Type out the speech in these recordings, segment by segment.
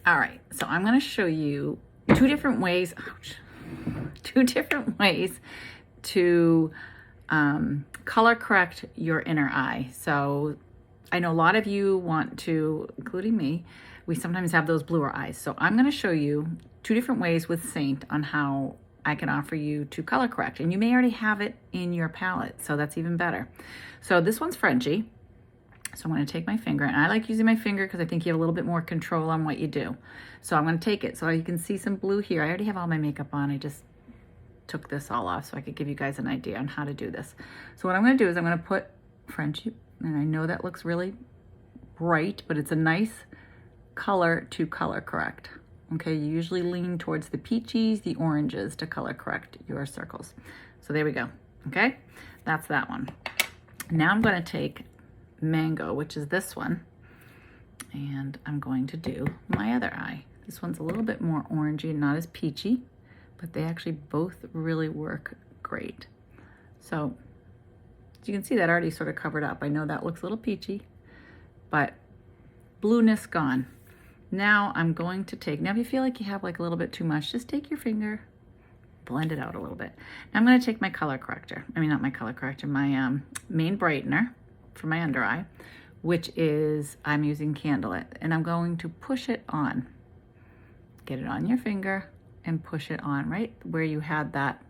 All right, so I'm going to show you two different ways, to color correct your inner eye. So I know a lot of you want to, including me, we sometimes have those bluer eyes. So I'm going to show you two different ways with Seint on how I can offer you to color correct. And you may already have it in your palette, so that's even better. So this one's Frenchie. So I'm going to take my finger, and I like using my finger because I think you have a little bit more control on what you do. So I'm going to take it. So you can see some blue here. I already have all my makeup on. I just took this all off so I could give you guys an idea on how to do this. So what I'm going to do is I'm going to put Frenchie, and I know that looks really bright, but it's a nice color to color correct. Okay, you usually lean towards the peaches, the oranges to color correct your circles. So there we go. Okay, that's that one. Now I'm going to take Mango, which is this one, and I'm going to do my other eye. This one's a little bit more orangey, not as peachy, but they actually both really work great. So as you can see, that already sort of covered up. I know that looks a little peachy, but blueness gone. Now I'm going to take, now if you feel like you have like a little bit too much, just take your finger, blend it out a little bit. Now I'm going to take my color corrector, not my color corrector, my main brightener for my under eye, which is, I'm using Candlelit, and I'm going to push it on. Get it on your finger and push it on right where you had that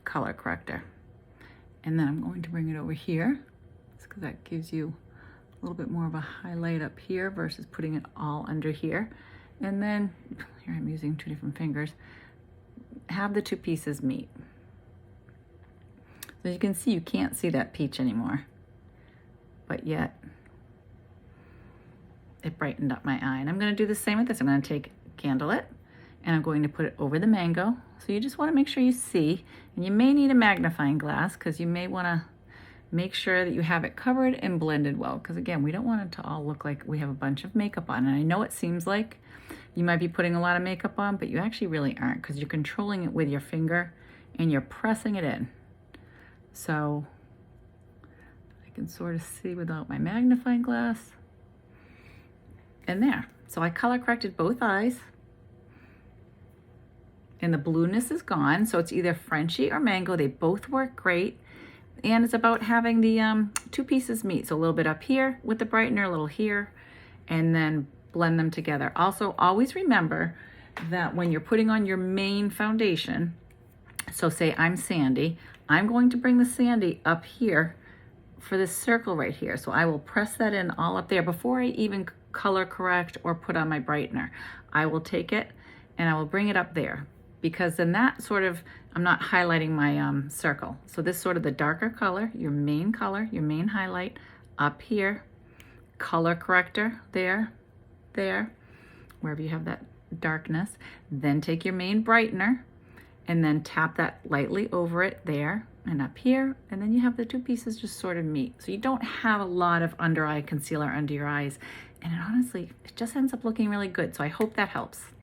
color corrector. And then I'm going to bring it over here, because that gives you a little bit more of a highlight up here versus putting it all under here. And then, here I'm using two different fingers, have the two pieces meet. So you can see, you can't see that peach anymore, but yet it brightened up my eye. And I'm going to do the same with this. I'm going to take Candlelit, and I'm going to put it over the mango. So you just want to make sure you see, and you may need a magnifying glass because you may want to make sure that you have it covered and blended well, because again, we don't want it to all look like we have a bunch of makeup on. And I know it seems like you might be putting a lot of makeup on, but you actually really aren't, because you're controlling it with your finger and you're pressing it in. So I can sort of see without my magnifying glass. And there. So I color corrected both eyes. And the blueness is gone. So it's either Frenchie or Mango. They both work great. And it's about having the two pieces meet. So a little bit up here with the brightener, a little here, and then blend them together. Also, always remember that when you're putting on your main foundation, so say I'm Sandy, I'm going to bring the Sandy up here for this circle right here. So I will press that in all up there before I even color correct or put on my brightener. I will take it and I will bring it up there, because then that sort of, I'm not highlighting my circle. So this sort of the darker color, your main highlight up here, color corrector there, wherever you have that darkness. Then take your main brightener and then tap that lightly over it there and up here, and then you have the two pieces just sort of meet. So you don't have a lot of under eye concealer under your eyes, and it honestly, it just ends up looking really good. So I hope that helps.